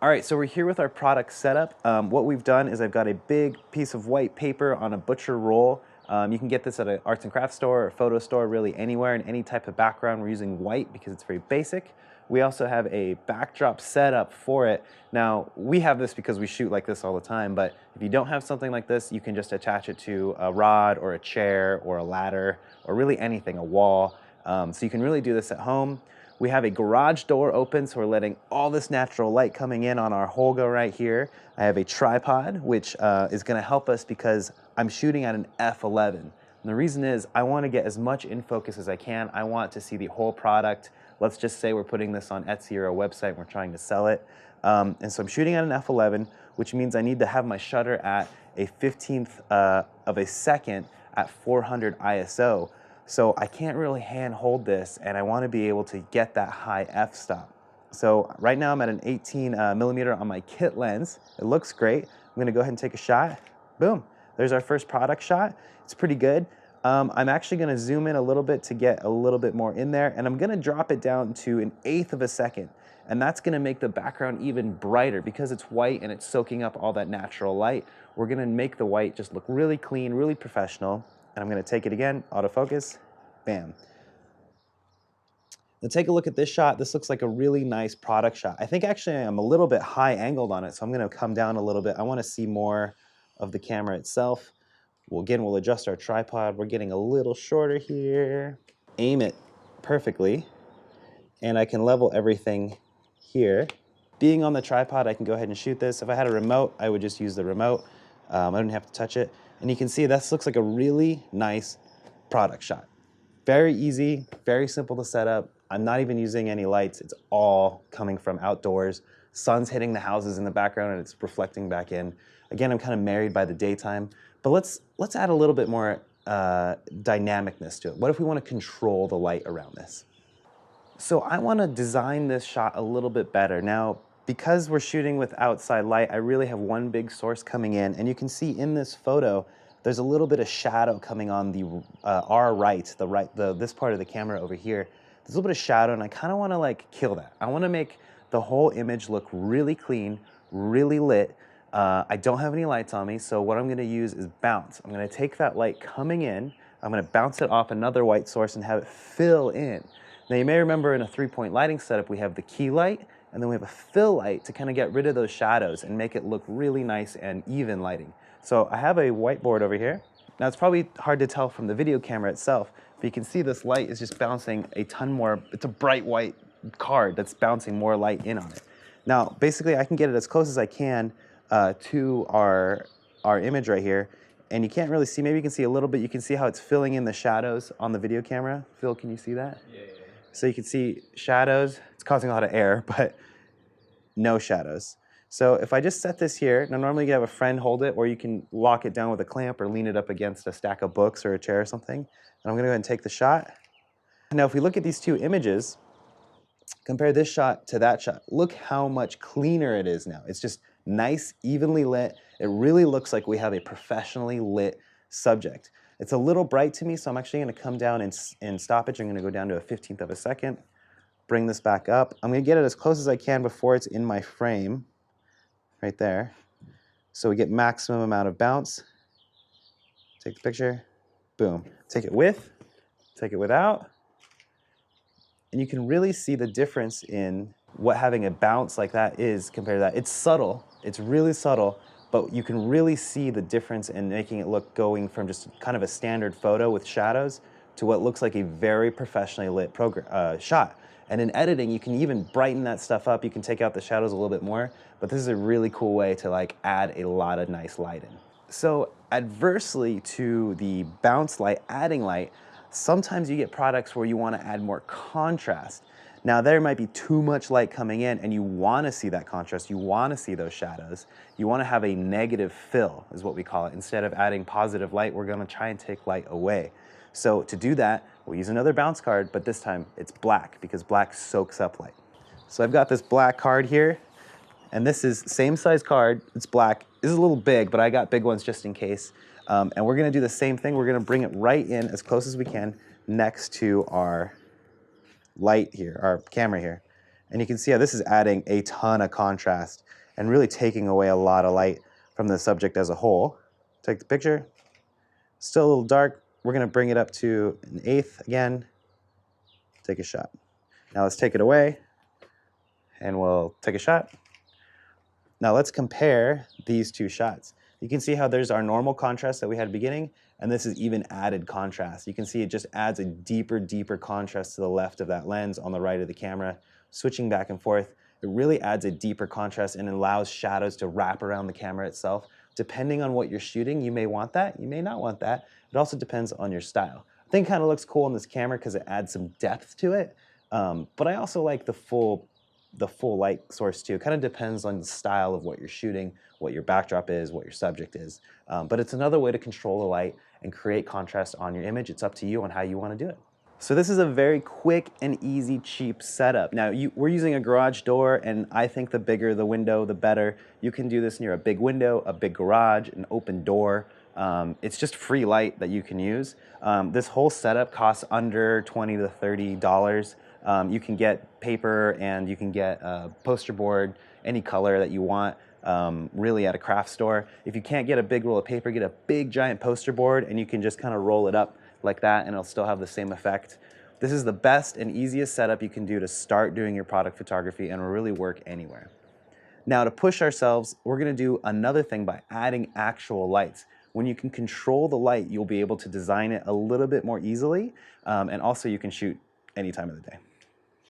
All right, so we're here with our product setup. What we've done is I've got a big piece of white paper on a butcher roll. You can get this at an arts and crafts store or photo store, really anywhere in any type of background. We're using white because it's very basic. We also have a backdrop setup for it. Now, we have this because we shoot like this all the time, but if you don't have something like this, you can just attach it to a rod or a chair or a ladder or really anything, a wall. So you can really do this at home. We have a garage door open, so we're letting all this natural light coming in on our Holga right here. I have a tripod, which is gonna help us because I'm shooting at an f11. And the reason is I wanna get as much in focus as I can. I want to see the whole product. Let's just say we're putting this on Etsy or a website and we're trying to sell it. And so I'm shooting at an f11, which means I need to have my shutter at a 15th of a second at 400 ISO. So I can't really hand hold this, and I want to be able to get that high f-stop. So right now I'm at an 18 millimeter on my kit lens. It looks great. I'm gonna go ahead and take a shot. Boom, there's our first product shot. It's pretty good. I'm actually gonna zoom in a little bit to get a little bit more in there, and I'm gonna drop it down to an 1/8 of a second. And that's gonna make the background even brighter because it's white and it's soaking up all that natural light. We're gonna make the white just look really clean, really professional. And I'm gonna take it again, autofocus, bam. Now take a look at this shot. This looks like a really nice product shot. I think actually I'm a little bit high angled on it, so I'm gonna come down a little bit. I wanna see more of the camera itself. Well, again, we'll adjust our tripod. We're getting a little shorter here. Aim it perfectly, and I can level everything here. Being on the tripod, I can go ahead and shoot this. If I had a remote, I would just use the remote. I don't have to touch it. And you can see this looks like a really nice product shot. Very easy, very simple to set up. I'm not even using any lights. It's all coming from outdoors. Sun's hitting the houses in the background and it's reflecting back in. Again, I'm kind of married by the daytime, but let's add a little bit more dynamicness to it. What if we want to control the light around this? So I want to design this shot a little bit better. Now, because we're shooting with outside light, I really have one big source coming in, and you can see in this photo, there's a little bit of shadow coming on the our right, this part of the camera over here. There's a little bit of shadow, and I kind of want to like kill that. I want to make the whole image look really clean, really lit. I don't have any lights on me, so what I'm going to use is bounce. I'm going to take that light coming in, I'm going to bounce it off another white source and have it fill in. Now you may remember in a 3-point lighting setup, we have the key light, and then we have a fill light to kind of get rid of those shadows and make it look really nice and even lighting. So I have a whiteboard over here. Now it's probably hard to tell from the video camera itself, but you can see this light is just bouncing a ton more. It's a bright white card that's bouncing more light in on it. Now, basically I can get it as close as I can to our image right here. And you can't really see, maybe you can see a little bit, you can see how it's filling in the shadows on the video camera. Phil, can you see that? Yeah. So you can see shadows. It's causing a lot of air, but no shadows. So if I just set this here, now normally you have a friend hold it, or you can lock it down with a clamp or lean it up against a stack of books or a chair or something. And I'm gonna go ahead and take the shot. Now if we look at these two images, compare this shot to that shot. Look how much cleaner it is now. It's just nice, evenly lit. It really looks like we have a professionally lit subject. It's a little bright to me, so I'm actually gonna come down in stoppage. I'm gonna go down to a 15th of a second, bring this back up. I'm gonna get it as close as I can before it's in my frame, right there. So we get maximum amount of bounce. Take the picture, boom. Take it with, take it without. And you can really see the difference in what having a bounce like that is compared to that. It's subtle, it's really subtle, but you can really see the difference in making it look going from just kind of a standard photo with shadows to what looks like a very professionally lit shot. And in editing, you can even brighten that stuff up. You can take out the shadows a little bit more, but this is a really cool way to like add a lot of nice light in. So adversely to the bounce light, adding light, sometimes you get products where you want to add more contrast. Now there might be too much light coming in and you want to see that contrast, you want to see those shadows, you want to have a negative fill is what we call it. Instead of adding positive light, we're going to try and take light away. So to do that, we'll use another bounce card, but this time it's black because black soaks up light. So I've got this black card here, and this is same size card, it's black. This is a little big, but I got big ones just in case. And we're gonna do the same thing. We're gonna bring it right in as close as we can next to our light here, our camera here. And you can see how this is adding a ton of contrast and really taking away a lot of light from the subject as a whole. Take the picture, still a little dark. We're gonna bring it up to an eighth again, take a shot. Now let's take it away and we'll take a shot. Now let's compare these two shots. You can see how there's our normal contrast that we had at the beginning, and this is even added contrast. You can see it just adds a deeper, deeper contrast to the left of that lens, on the right of the camera, switching back and forth. It really adds a deeper contrast and allows shadows to wrap around the camera itself. Depending on what you're shooting, you may want that, you may not want that. It also depends on your style. I think it kind of looks cool in this camera because it adds some depth to it, but I also like the full light source too. It kind of depends on the style of what you're shooting, what your backdrop is, what your subject is. But it's another way to control the light and create contrast on your image. It's up to you on how you want to do it. So this is a very quick and easy, cheap setup. Now we're using a garage door, and I think the bigger the window, the better. You can do this near a big window, a big garage, an open door. It's just free light that you can use. This whole setup costs under $20 to $30. You can get paper and you can get a poster board, any color that you want, really at a craft store. If you can't get a big roll of paper, get a big giant poster board and you can just kind of roll it up like that and it'll still have the same effect. This is the best and easiest setup you can do to start doing your product photography and really work anywhere. Now to push ourselves, we're gonna do another thing by adding actual lights. When you can control the light, you'll be able to design it a little bit more easily, and also you can shoot any time of the day.